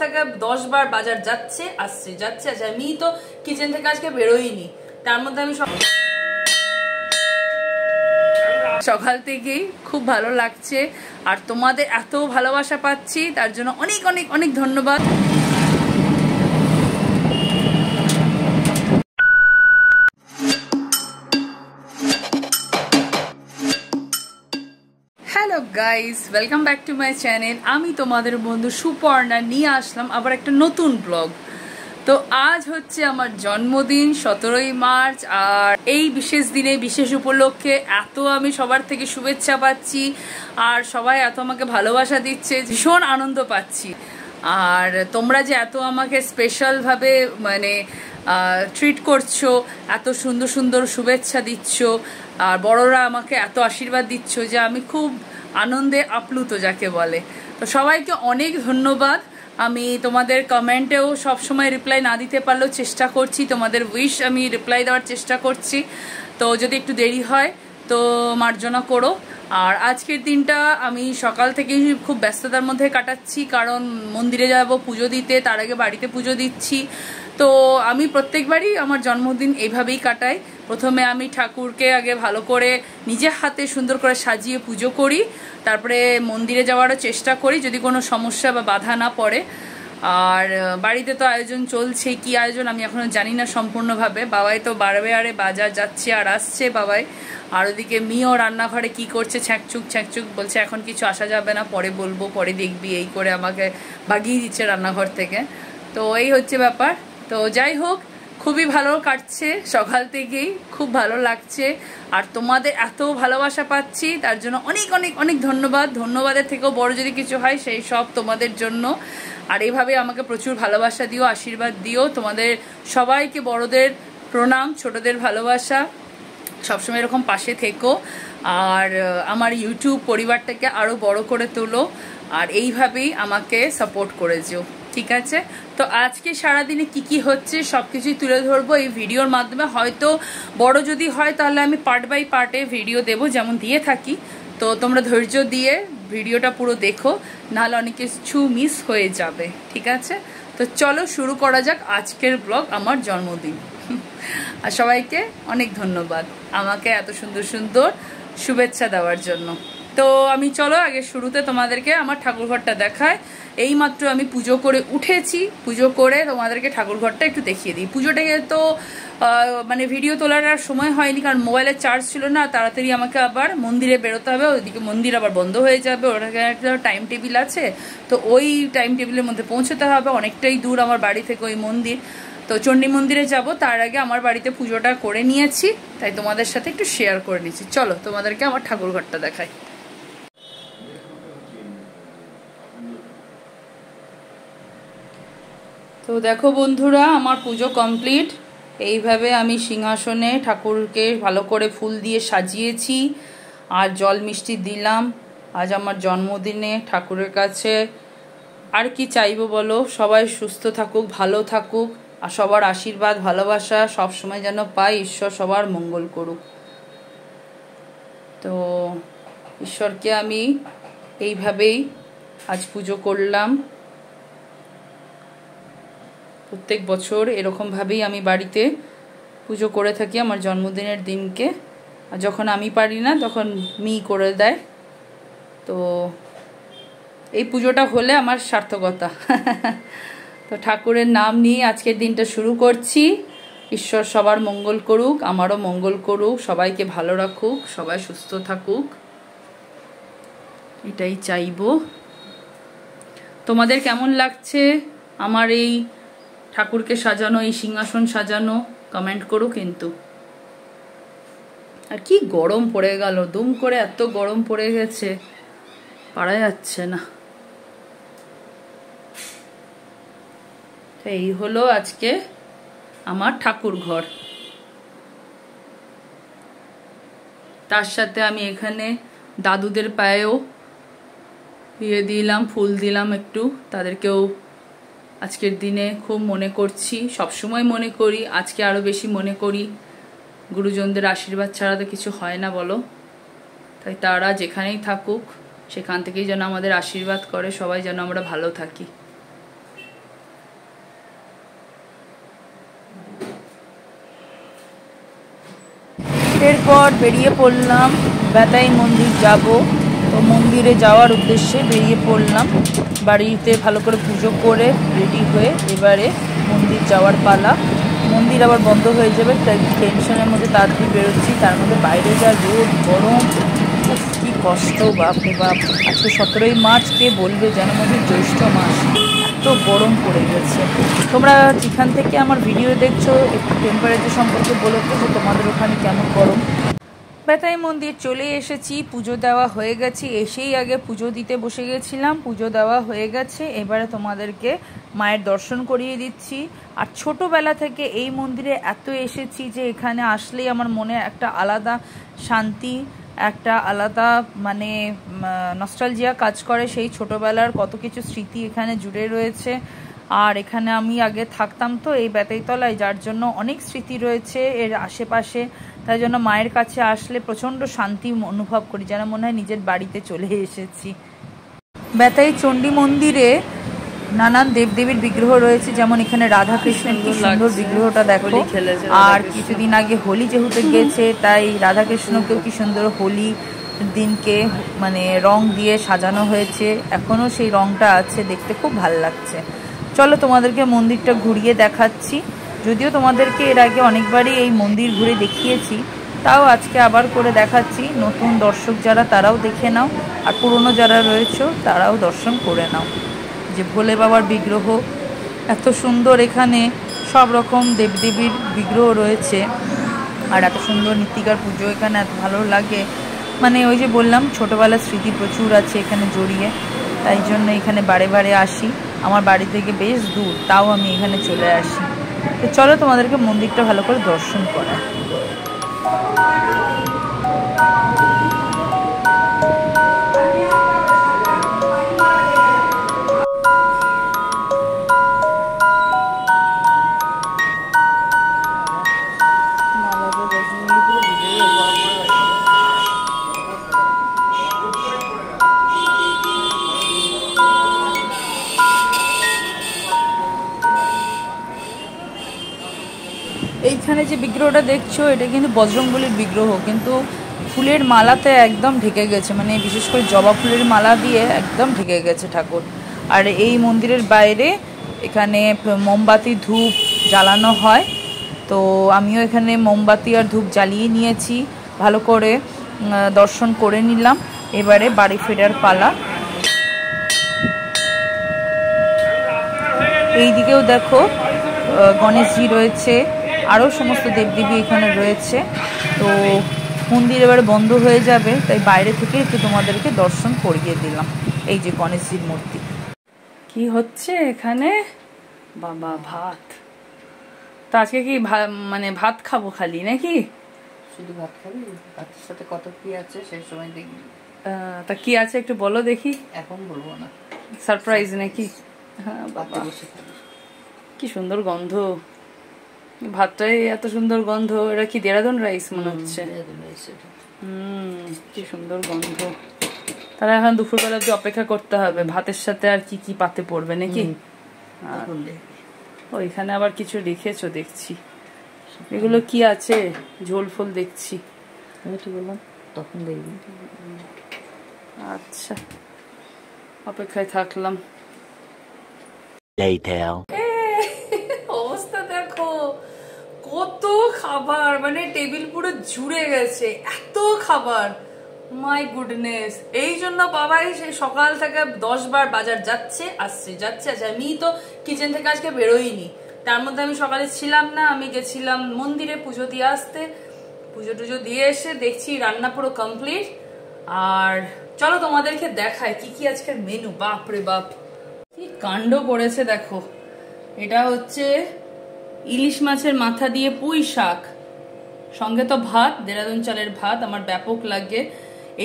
থেকে 10 বার বাজার যাচ্ছে আসছে যাচ্ছে আসছে, আমি তো কিচেন থেকে আজকে বেরোইনি। তার মধ্যে আমি সকাল থেকেই খুব ভালো লাগছে, আর তোমাদের এত ভালোবাসা পাচ্ছি তার জন্য অনেক অনেক অনেক ধন্যবাদ। Hello guys, welcome back to my channel. আমি তোমাদের বন্ধু সুপর্ণা নিয়ে আসলাম আবার একটা নতুন ব্লগ। তো আজ হচ্ছে আমার জন্মদিন 17ই মার্চ, আর এই বিশেষ দিনে বিশেষ উপলক্ষে এত আমি সবার থেকে শুভেচ্ছা পাচ্ছি আর সবাই এত আমাকে ভালোবাসা দিচ্ছে, ভীষণ আনন্দ পাচ্ছি। আর তোমরা যে এত আমাকে স্পেশালভাবে মানে ট্রিট করছো, এত সুন্দর সুন্দর শুভেচ্ছা দিচ্ছ, আর বড়রা আমাকে এত আশীর্বাদ দিচ্ছ যে আমি খুব আনন্দে আপ্লুত যাকে বলে। তো সবাইকে অনেক ধন্যবাদ। আমি তোমাদের কমেন্টেও সবসময় রিপ্লাই না দিতে পারলেও চেষ্টা করছি, তোমাদের উইশ আমি রিপ্লাই দেওয়ার চেষ্টা করছি। তো যদি একটু দেরি হয় তো মার্জনা করো। আর আজকের দিনটা আমি সকাল থেকেই খুব ব্যস্ততার মধ্যে কাটাচ্ছি, কারণ মন্দিরে যাব পুজো দিতে, তার আগে বাড়িতে পুজো দিচ্ছি। তো আমি প্রত্যেকবারই আমার জন্মদিন এইভাবেই কাটাই। প্রথমে আমি ঠাকুরকে আগে ভালো করে নিজের হাতে সুন্দর করে সাজিয়ে পুজো করি, তারপরে মন্দিরে যাওয়ারও চেষ্টা করি যদি কোনো সমস্যা বা বাধা না পড়ে। আর বাড়িতে তো আয়োজন চলছে, কি আয়োজন আমি এখনো জানি না সম্পূর্ণভাবে। বাবাই তো বারে বাজার যাচ্ছে আর আসছে বাবাই, আর ওদিকে মেয়েও রান্নাঘরে কি করছে ছ্যাঁকচুক ছ্যাঁকচুক বলছে, এখন কিছু আসা যাবে না, পরে বলবো, পরে দেখবি, এই করে আমাকে বাগিয়ে দিচ্ছে রান্নাঘর থেকে। তো এই হচ্ছে ব্যাপার। তো যাই হোক, খুবই ভালো কাটছে, সকাল থেকেই খুব ভালো লাগছে, আর তোমাদের এত ভালোবাসা পাচ্ছি তার জন্য অনেক অনেক অনেক ধন্যবাদ। ধন্যবাদের থেকেও বড় যদি কিছু হয় সেই সব তোমাদের জন্য। আর এইভাবে আমাকে প্রচুর ভালোবাসা দিও, আশীর্বাদ দিও। তোমাদের সবাইকে বড়দের প্রণাম, ছোটদের ভালোবাসা, সবসময় এরকম পাশে থেকো, আর আমার ইউটিউব পরিবারটাকে আরও বড় করে তোলো, আর এইভাবেই আমাকে সাপোর্ট করে যেও, ঠিক আছে? তো আজকে সারাদিনে কি হচ্ছে সব কিছুই তুলে ধরবো এই ভিডিওর মাধ্যমে। হয়তো বড় যদি হয় তাহলে আমি পার্ট বাই পার্টে ভিডিও দেবো, যেমন দিয়ে থাকি। তো তোমরা ধৈর্য দিয়ে ভিডিওটা পুরো দেখো, নাহলে অনেক কিছু মিস হয়ে যাবে, ঠিক আছে? তো চলো শুরু করা যাক আজকের ব্লগ, আমার জন্মদিন। আর সবাইকে অনেক ধন্যবাদ আমাকে এত সুন্দর সুন্দর শুভেচ্ছা দেওয়ার জন্য। তো আমি চলো আগে শুরুতে তোমাদেরকে আমার ঠাকুরঘরটা দেখায়। এইমাত্র আমি পুজো করে উঠেছি, পুজো করে তোমাদেরকে ঠাকুরঘরটা একটু দেখিয়ে দিই। পুজোটাকে তো মানে ভিডিও তোলার আর সময় হয়নি, কারণ মোবাইলের চার্জ ছিল না। তাড়াতাড়ি আমাকে আবার মন্দিরে বেরোতে হবে, ওইদিকে মন্দির আবার বন্ধ হয়ে যাবে, ওটাকে একটা টাইম টেবিল আছে, তো ওই টাইম টেবিলের মধ্যে পৌঁছতে হবে। অনেকটাই দূর আমার বাড়ি থেকে ওই মন্দির। তো চণ্ডী মন্দিরে যাব, তার আগে আমার বাড়িতে পুজোটা করে নিয়েছি, তাই তোমাদের সাথে একটু শেয়ার করে নিচ্ছি। চলো তোমাদেরকে আমার ঠাকুরঘরটা দেখাই। তো দেখো বন্ধুরা, আমার পুজো কমপ্লিট। এইভাবে আমি সিংহাসনে ঠাকুরকে ভালো করে ফুল দিয়ে সাজিয়েছি আর জল মিষ্টি দিলাম। আজ আমার জন্মদিনে ঠাকুরের কাছে আর কি চাইবো বলো, সবাই সুস্থ থাকুক, ভালো থাকুক, আর সবার আশীর্বাদ ভালোবাসা সব সময় যেন পাই। ঈশ্বর সবার মঙ্গল করুক। তো ঈশ্বরকে আমি এইভাবেই আজ পুজো করলাম। প্রত্যেক বছর এরকমভাবেই আমি বাড়িতে পুজো করে থাকি আমার জন্মদিনের দিনকে। আর যখন আমি পারি না তখন মি করে দেয়। তো এই পুজোটা হলে আমার সার্থকতা। তো ঠাকুরের নাম নিয়ে আজকের দিনটা শুরু করছি। ঈশ্বর সবার মঙ্গল করুক, আমারও মঙ্গল করুক, সবাইকে ভালো রাখুক, সবাই সুস্থ থাকুক, এটাই চাইবো। তোমাদের কেমন লাগছে আমার এই ঠাকুরকে সাজানো, এই সিংহাসন সাজানো, কমেন্ট করো কিন্তু। আর কি গরম পড়ে গেল, দুম করে এত গরম পড়ে গেছে, পারা যাচ্ছে না। এই হলো আজকে আমার ঠাকুর ঘর। তার সাথে আমি এখানে দাদুদের পায়েও দিয়ে দিলাম, ফুল দিলাম একটু। তাদেরকেও আজকের দিনে খুব মনে করছি, সবসময় মনে করি, আজকে আরও বেশি মনে করি। গুরুজনদের আশীর্বাদ ছাড়া তো কিছু হয় না বলো। তাই তারা যেখানেই থাকুক সেখান থেকেই যেন আমাদের আশীর্বাদ করে, সবাই যেন আমরা ভালো থাকি। এরপর বেরিয়ে পড়লাম, বেতাই মন্দির যাব। তো মন্দিরে যাওয়ার উদ্দেশ্যে বেরিয়ে পড়লাম, বাড়িতে ভালো করে পুজো করে রেডি হয়ে এবারে মন্দির যাওয়ার পালা। মন্দির আবার বন্ধ হয়ে যাবে, তাই টেনশনের মধ্যে তাড়াতাড়ি বেরোচ্ছি। তার মধ্যে বাইরে যা রোদ গরম, কি কষ্ট, বাপরে বাপ। আজকে 17ই মার্চ, কে বলবে যেন মধ্যে জ্যৈষ্ঠ মাস, এত গরম পড়ে গেছে। তোমরা যেখান থেকে আমার ভিডিও দেখছো একটু টেম্পারেচার সম্পর্কে বলো তো, যে তোমাদের ওখানে কেমন গরম। বেতাই মন্দির চলে এসেছি, পুজো দেওয়া হয়ে গেছে। এসেই আগে পুজো দিতে বসে গেছিলাম, পুজো দেওয়া হয়ে গেছে। এবারে তোমাদেরকে মায়ের দর্শন করিয়ে দিচ্ছি। আর ছোটোবেলা থেকে এই মন্দিরে এত এসেছি যে এখানে আসলেই আমার মনে একটা আলাদা শান্তি, একটা আলাদা মানে নস্টালজিয়া কাজ করে। সেই ছোটোবেলার কত কিছু স্মৃতি এখানে জুড়ে রয়েছে। আর এখানে আমি আগে থাকতাম তো এই বেতাইতলায়, যার জন্য অনেক স্মৃতি রয়েছে এর আশেপাশে। তাই জন্য মায়ের কাছে আসলে প্রচণ্ড শান্তি অনুভব করি, যেন মনে হয় নিজের বাড়িতে চলে এসেছি। বেতাই চণ্ডী মন্দিরে নানান দেবদেবীর বিগ্রহ রয়েছে, যেমন এখানে রাধা কৃষ্ণের কি সুন্দর বিগ্রহটা দেখো। আর কিছুদিন আগে হোলি যেহেতু গেছে, তাই রাধা কৃষ্ণকেও কি সুন্দর হোলি দিনকে মানে রং দিয়ে সাজানো হয়েছে, এখনো সেই রংটা আছে, দেখতে খুব ভালো লাগছে। চলো তোমাদেরকে মন্দিরটা ঘুরিয়ে দেখাচ্ছি। যদিও তোমাদেরকে এর আগে অনেকবারই এই মন্দির ঘুরে দেখিয়েছি, তাও আজকে আবার করে দেখাচ্ছি। নতুন দর্শক যারা তারাও দেখে নাও, আর পুরনো যারা রয়েছে তারাও দর্শন করে নাও। যে ভোলে বাবার বিগ্রহ এত সুন্দর, এখানে সব রকম দেবদেবীর বিগ্রহ রয়েছে। আর এত সুন্দর নিত্যিকার পুজো এখানে এত ভালো লাগে। মানে ওই যে বললাম, ছোটোবেলার স্মৃতি প্রচুর আছে এখানে জড়িয়ে, তাই জন্য এখানে বারে বারে আসি। আমার বাড়ি থেকে বেশ দূর, তাও আমি এখানে চলে আসি। তো চলো তোমাদেরকে মন্দিরটা ভালো করে দর্শন করাই। এইখানে যে বিগ্রহটা দেখছো, এটা কিন্তু বজরংবলীর বিগ্রহ, কিন্তু ফুলের মালাতে একদম ঢেকে গেছে, মানে বিশেষ করে জবা ফুলের মালা দিয়ে একদম ঢেকে গেছে ঠাকুর। আর এই মন্দিরের বাইরে এখানে মোমবাতি ধূপ জ্বালানো হয়। তো আমিও এখানে মোমবাতি আর ধূপ জ্বালিয়ে নিয়েছি, ভালো করে দর্শন করে নিলাম। এবারে বাড়ি ফেরার পালা। এই দিকেও দেখো গণেশজি রয়েছে, আরও সমস্ত দেবদেবী এখানে রয়েছে। তো মন্দির এবারে বন্ধ হয়ে যাবে, তাই বাইরে থেকে একটু তোমাদেরকে দর্শন করিয়ে দিলাম। এই যে গণেশজির মূর্তি। কি হচ্ছে এখানে বাবা? ভাত। তো আজকে কি মানে ভাত খাবো খালি নাকি? শুধু ভাত খাবি? ভাতের সাথে কত কি আছে সেই সময় দেখবি। তা কি আছে একটু বলো দেখি। এখন বলবো না, সারপ্রাইজ নাকি? হ্যাঁ বাবা, বসে খাবি। কি সুন্দর গন্ধ, ভাতটাই এত সুন্দর গন্ধ। এটা কি দেরাদুন রাইস মনে হচ্ছে। কি সুন্দর গন্ধ। তাহলে এখন দুপুরবেলা অব্দি অপেক্ষা করতে হবে, ভাতের সাথে আর কি কি পাতে পড়বে নাকি। ওইখানে আবার কিছু রেখেছো দেখছি, এগুলো কি আছে? ঝোল ফোল দেখছি। আমি তো বললাম তখন দেখবি। আচ্ছা, অপেক্ষায় থাকলাম। অবস্থা দেখো, কত খাবার, মানে টেবিল পুরো জুড়ে গেছে, এত খাবার, মাই গুডনেস। এই জন্য বাবাই সেই সকাল থেকে 10 বার বাজার যাচ্ছে আসছে যাচ্ছে আসছে। আমি তো কিচেন থেকে আজকে বেরোইনি, তার মধ্যে আমি সকালে ছিলাম না, আমি গেছিলাম মন্দিরে পুজো দিয়ে আসতে। পুজো টুজো দিয়ে এসে দেখছি রান্না পুরো কমপ্লিট। আর চলো তোমাদেরকে দেখায় কি কি আজকের মেনু। বাপরে বাপ, কি কাণ্ড করেছে দেখো। এটা হচ্ছে ইলিশ মাছের মাথা দিয়ে পুঁই শাক, সঙ্গে তো ভাত, দেরাদুন চালের ভাত। আমার ব্যাপক লাগে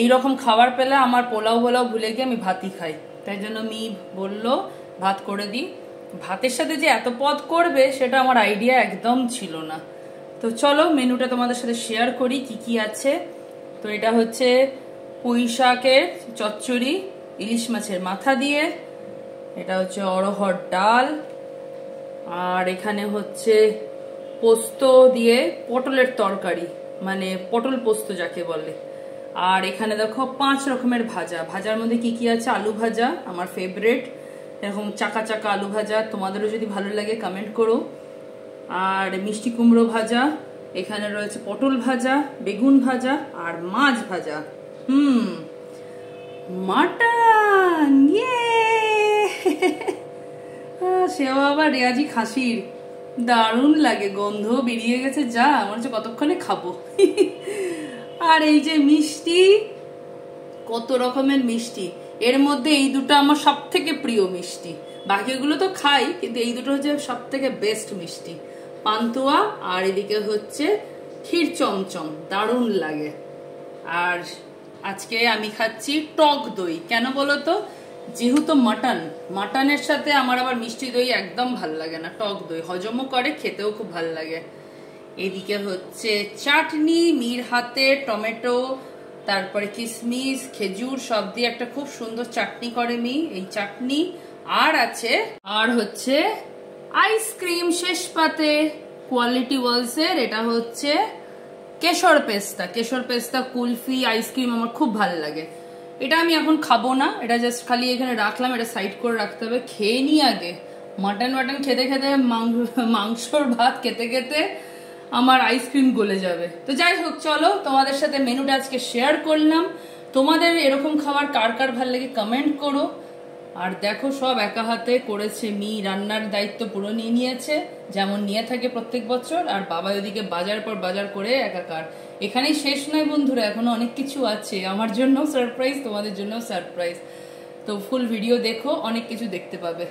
এই রকম খাবার পেলে। আমার পোলাও বলাও ভুলে গিয়ে আমি ভাতই খাই, তাই জন্য মি বললো ভাত করে দিই। ভাতের সাথে যে এত পদ করবে সেটা আমার আইডিয়া একদম ছিল না। তো চলো মেনুটা তোমাদের সাথে শেয়ার করি কি কি আছে। তো এটা হচ্ছে পুঁই শাকের চচ্চড়ি ইলিশ মাছের মাথা দিয়ে, এটা হচ্ছে অড়হর ডাল, আর এখানে হচ্ছে পোস্ত দিয়ে পটলের তরকারি, মানে পটল পোস্ত যাকে বলে। আর এখানে দেখো 5 রকমের ভাজা। ভাজার মধ্যে কি কি আছে? আলু ভাজা আমার ফেভারিট, এরকম চাকা চাকা আলু ভাজা, তোমাদেরও যদি ভালো লাগে কমেন্ট করো। আর মিষ্টি কুমড়ো ভাজা, এখানে রয়েছে পটল ভাজা, বেগুন ভাজা আর মাছ ভাজা। মাটন, ইয়ে সেও আবার রেয়াজি খাসির, দারুণ লাগে, গন্ধ বেরিয়ে গেছে, যা মনে হচ্ছে কতক্ষণে খাবো। আর এই যে মিষ্টি, কত রকমের মিষ্টি, এর মধ্যে এই দুটো আমার সব থেকে প্রিয় মিষ্টি। বাকিগুলো তো খাই, কিন্তু এই দুটো হচ্ছে সব থেকে বেস্ট মিষ্টি, পান্তুয়া। আর এদিকে হচ্ছে ক্ষীর চমচম, দারুণ লাগে। আর আজকে আমি খাচ্ছি টক দই। কেন বলো তো? যেহেতু মাটনের সাথে আমার আবার মিষ্টি দই একদম ভাল লাগে না, টক দই হজমও করে, খেতেও খুব ভাল লাগে। এদিকে হচ্ছে চাটনি, মির হাতে টমেটো, তারপরে কিশমিশ, খেজুর সব দিয়ে একটা খুব সুন্দর চাটনি করে মি, এই চাটনি। আর আছে আর হচ্ছে আইসক্রিম শেষ পাতে, কোয়ালিটি ওয়ালসের। এটা হচ্ছে কেশর পেস্তা কুলফি আইসক্রিম, আমার খুব ভালো লাগে। এটা আমি এখন খাবো না, এটা জাস্ট খালি এখানে রাখলাম, এটা সাইড করে রাখতে হবে। খেয়ে নি আগে, মাটন খেতে খেতে, মাংসর ভাত খেতে খেতে আমার আইসক্রিম গলে যাবে। তো যাই হোক, চলো তোমাদের সাথে মেনুটা আজকে শেয়ার করলাম। তোমাদের এরকম খাবার কার কার ভালো লাগে কমেন্ট করো। আর দেখো, সব একা হাতে করেছে মি, রান্নার দায়িত্ব পুরো নিয়ে নিয়েছে, যেমন নিয়ে থাকে প্রত্যেক বছর। আর বাবা ওদিকে বাজার পর বাজার করে একাকার। এখানেই শেষ নয় বন্ধুরা, এখনো অনেক কিছু আছে আমার জন্য সারপ্রাইজ, তোমাদের জন্য সারপ্রাইজ। তো ফুল ভিডিও দেখো, অনেক কিছু দেখতে পাবে।